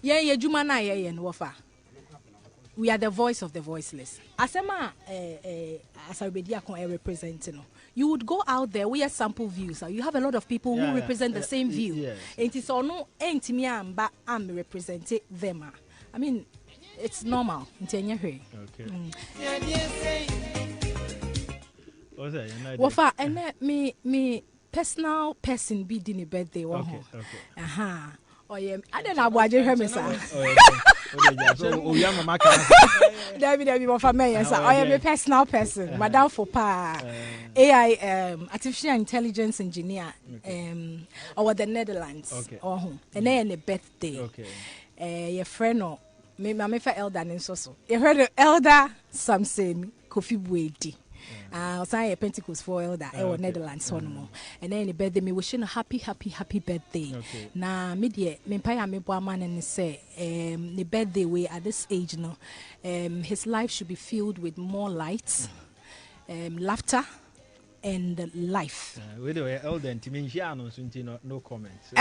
Yeah, Jumana, yeah, and Wafa. We are the voice of the voiceless. Asema, as I representing. You would go out there, we have sample views. You have a lot of people who represent the same view. Yes. And it's all no, ain't me, I'm representing them. I mean, it's normal. Okay. Wafa, and me personal person be dinner birthday. Okay. Oh yeah, I don't know what you heard me say. David, Wafa, me yes. I am a personal person. Madam for pa AI artificial intelligence engineer over the Netherlands. And then a birthday. Your friend or me for elder and so. You heard the elder Samson Kofi Buedi. Say a Pentecost for elder or Netherlands one more. And then the birthday me wishing a happy birthday. Na media me pay me boy man and say the birthday way at this age no his life should be filled with more lights, laughter and life. We do elder and no comments.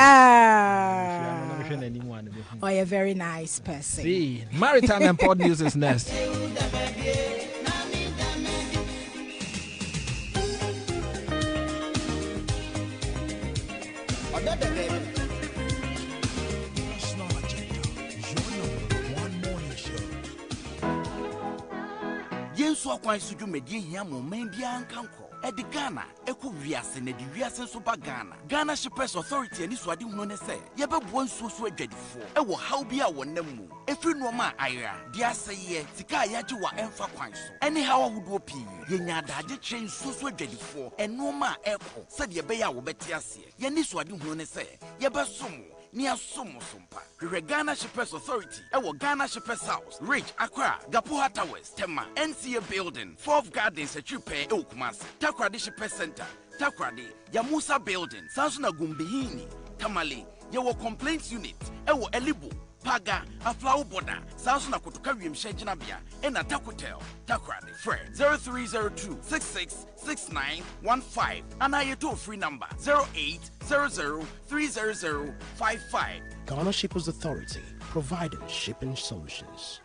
Oh, you're a very nice person. See, Maritime and Pod News is next. So kwan so dwumadi hia mo man bia nkanko edi Ghana eko wiase na di wiase so ba Ghana Shippers Authority ani so ade hunu ne se ye bebo nsuo so adwadifo e wo haw bia wonam mu efiri no ma ayra di aseye sika yaje wa emfa kwan so eni haw ahodo pi ye nya adaje kye nsuo so adwadifo eno ma eko se de be ya wo beti ase ye ni so ade hunu ne se ye besom ni asomosompa Ghana Shippers Authority ewo Ghana Shippers House Ridge Accra Gapoha Towers Tema NCA Building 4th Gardens Echupe Kumasi Takrade Shippers Center Takrade Yamusa Building Sansuna Gumbihini Tamale yewo complaints unit ewo Elibu Paga Aflau Boda Sansuna Kutuka Wimshejina Bia Ena Takotel Takrade Fred 0302 666915 and I toll free number 0800-300-555. Ghana Shippers Authority, providing shipping solutions.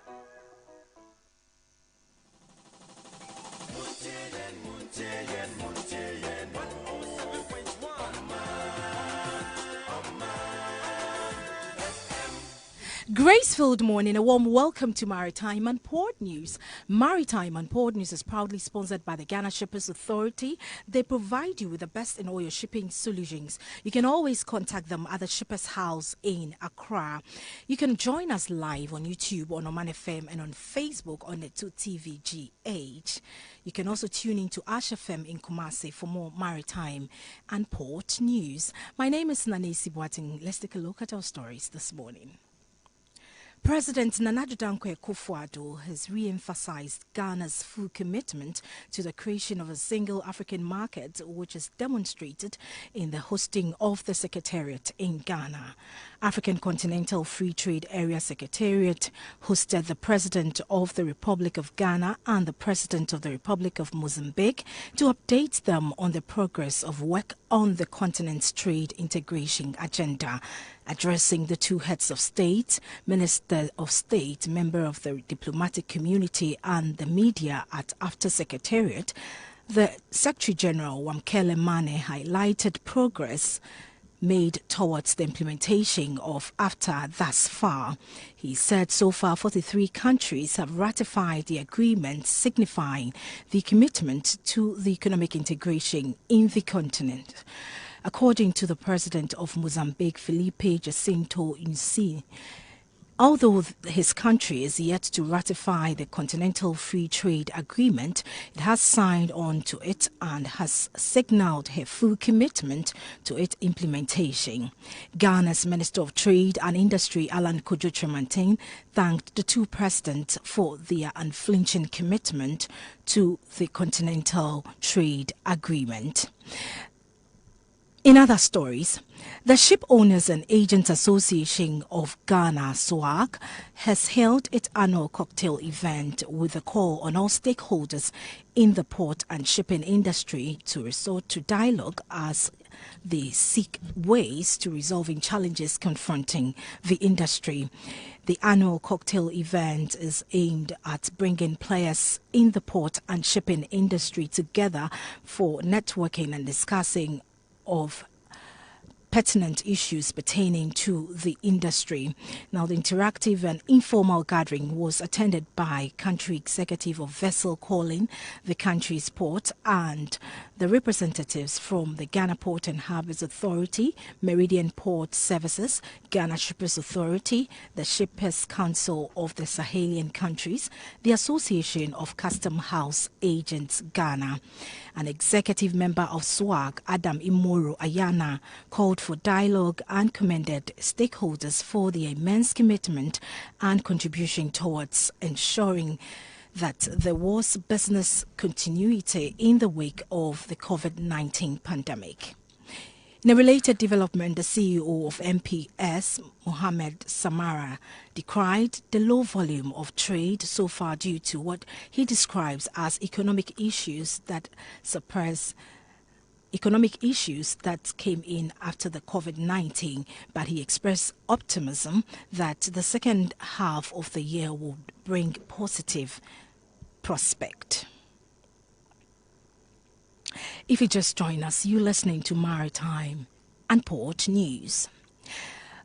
Gracefield morning, a warm welcome to Maritime and Port News. Maritime and Port News is proudly sponsored by the Ghana Shippers Authority. They provide you with the best in all your shipping solutions. You can always contact them at the Shippers House in Accra. You can join us live on YouTube, on Omanfm, and on Facebook on the 2TVGH. You can also tune in to FM in Kumasi for more Maritime and Port News. My name is Boateng. Let's take a look at our stories this morning. President Nana Addo Dankwa Akufo-Addo has re-emphasized Ghana's full commitment to the creation of a single African market, which is demonstrated in the hosting of the Secretariat in Ghana. African Continental Free Trade Area Secretariat hosted the President of the Republic of Ghana and the President of the Republic of Mozambique to update them on the progress of work on the continent's trade integration agenda. Addressing the two heads of state, Minister of State, member of the diplomatic community and the media at After Secretariat, the Secretary General Wamkele Mane highlighted progress made towards the implementation of AFTA thus far. He said so far 43 countries have ratified the agreement signifying the commitment to the economic integration in the continent. According to the President of Mozambique, Felipe Jacinto Insi, although his country is yet to ratify the Continental Free Trade Agreement, it has signed on to it and has signaled her full commitment to its implementation. Ghana's Minister of Trade and Industry, Alan Kojo Tremantin, thanked the two presidents for their unflinching commitment to the Continental Trade Agreement. In other stories, the Ship Owners and Agents Association of Ghana, SOAG, has held its annual cocktail event with a call on all stakeholders in the port and shipping industry to resort to dialogue as they seek ways to resolving challenges confronting the industry. The annual cocktail event is aimed at bringing players in the port and shipping industry together for networking and discussing of pertinent issues pertaining to the industry. Now, the interactive and informal gathering was attended by country executive of vessel calling, the country's port, and the representatives from the Ghana Port and Harbours Authority, Meridian Port Services, Ghana Shippers Authority, the Shippers Council of the Sahelian countries, the Association of Custom House Agents Ghana. An executive member of SWAG, Adam Imoro Ayana, called for dialogue and commended stakeholders for their immense commitment and contribution towards ensuring that there was business continuity in the wake of the COVID-19 pandemic. In a related development, the CEO of MPS, Mohammed Samara, decried the low volume of trade so far due to what he describes as economic issues that came in after the COVID-19, but he expressed optimism that the second half of the year will bring positive prospect. If you just join us, you're listening to Maritime and Port News.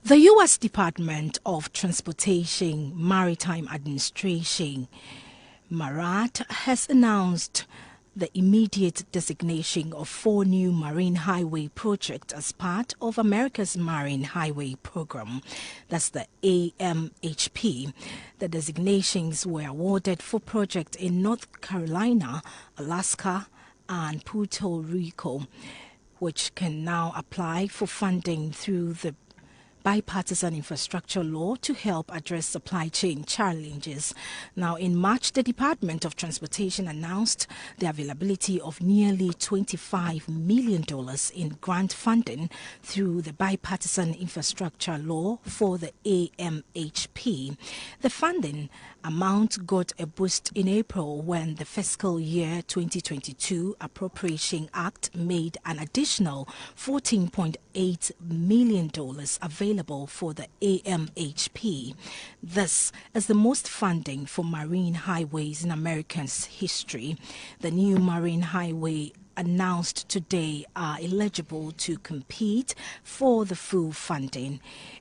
The U.S. Department of Transportation Maritime Administration, MARAT, has announced the immediate designation of 4 new marine highway projects as part of America's Marine Highway Program. That's the AMHP. The designations were awarded for projects in North Carolina, Alaska, and Puerto Rico, which can now apply for funding through the bipartisan infrastructure law to help address supply chain challenges. Now, in March, the Department of Transportation announced the availability of nearly $25 million in grant funding through the bipartisan infrastructure law for the AMHP. The funding amount got a boost in April when the fiscal year 2022 Appropriation Act made an additional $14.8 million available for the AMHP. This is the most funding for marine highways in America's history. The new marine highway announced today are eligible to compete for the full funding.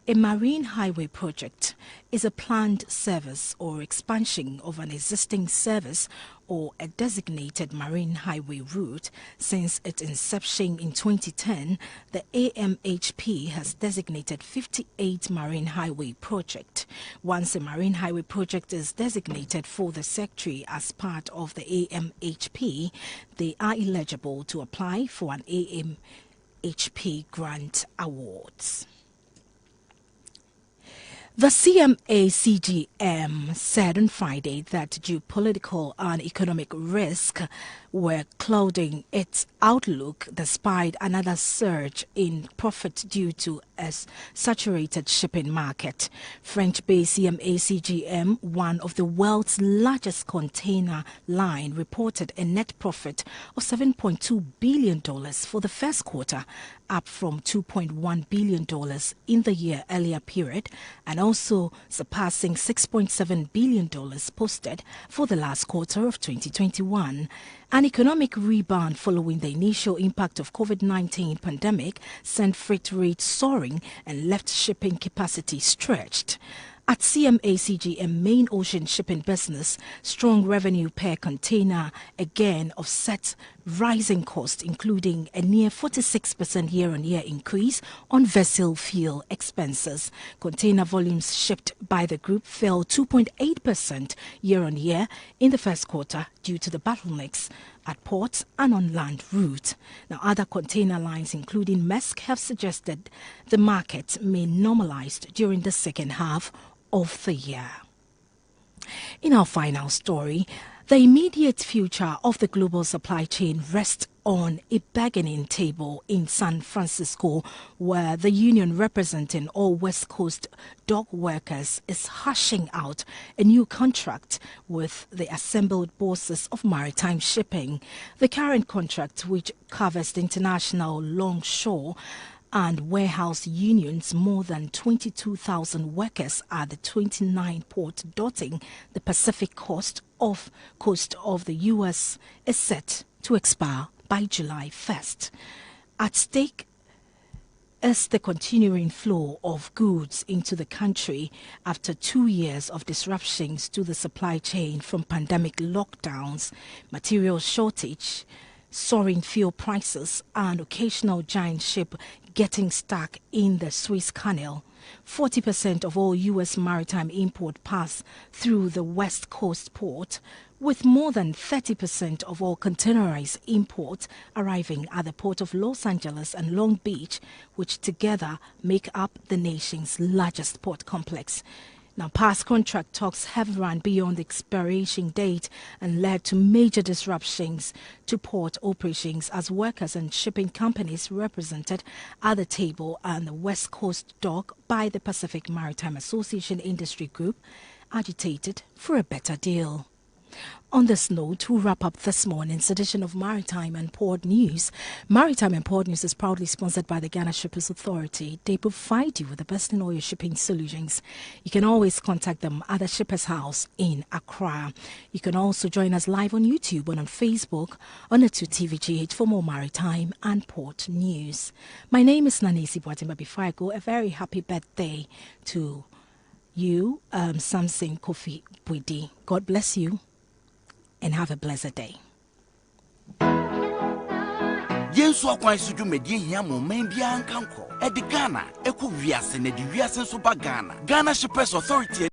A marine highway project is a planned service or expansion of an existing service or a designated marine highway route. Since its inception in 2010, the AMHP has designated 58 marine highway projects. Once a marine highway project is designated for the secretary as part of the AMHP, they are eligible to apply for an AMHP grant awards. The CMA-CGM said on Friday that geopolitical and economic risk were clouding its outlook despite another surge in profit due to a saturated shipping market. French-based CMA-CGM, one of the world's largest container line, reported a net profit of $7.2 billion for the first quarter, up from $2.1 billion in the year earlier period, and also surpassing $6.7 billion posted for the last quarter of 2021. An economic rebound following the initial impact of COVID-19 pandemic sent freight rates soaring and left shipping capacity stretched. At CMA-CGM main ocean shipping business, strong revenue per container again offset rising costs, including a near 46% year-on-year increase on vessel fuel expenses. Container volumes shipped by the group fell 2.8% year-on-year in the first quarter due to the bottlenecks at ports and on land route. Now, other container lines, including Maersk, have suggested the market may normalize during the second half of the year. In our final story, The immediate future of the global supply chain rests on a bargaining table in San Francisco, where the union representing all West Coast dock workers is hashing out a new contract with the assembled bosses of maritime shipping. The current contract, which covers the international longshore and warehouse unions, more than 22,000 workers at the 29 port dotting the Pacific coast of the U.S., is set to expire by July 1st. At stake is the continuing flow of goods into the country after 2 years of disruptions to the supply chain from pandemic lockdowns, material shortage, soaring fuel prices, and occasional giant ship getting stuck in the Suez Canal. 40% of all U.S. maritime import pass through the West Coast port, with more than 30% of all containerized imports arriving at the port of Los Angeles and Long Beach, which together make up the nation's largest port complex. Now, past contract talks have run beyond the expiration date and led to major disruptions to port operations as workers and shipping companies represented at the table and the West Coast dock by the Pacific Maritime Association Industry Group agitated for a better deal. On this note, we'll wrap up this morning's edition of Maritime and Port News. Maritime and Port News is proudly sponsored by the Ghana Shippers Authority. They provide you with the best in all your shipping solutions. You can always contact them at the Shippers House in Accra. You can also join us live on YouTube and on Facebook on the 2TVGH for more Maritime and Port News. My name is Nanesi Boateng, but before I go, a very happy birthday to you, Samson Kofi Bwidi. God bless you and have a blessed day. Yensu akwan so dwumadi hia mo man bia nkanko. Edi Ghana, eko wiase na di wiase so ba Ghana. Ghana Shippers Authority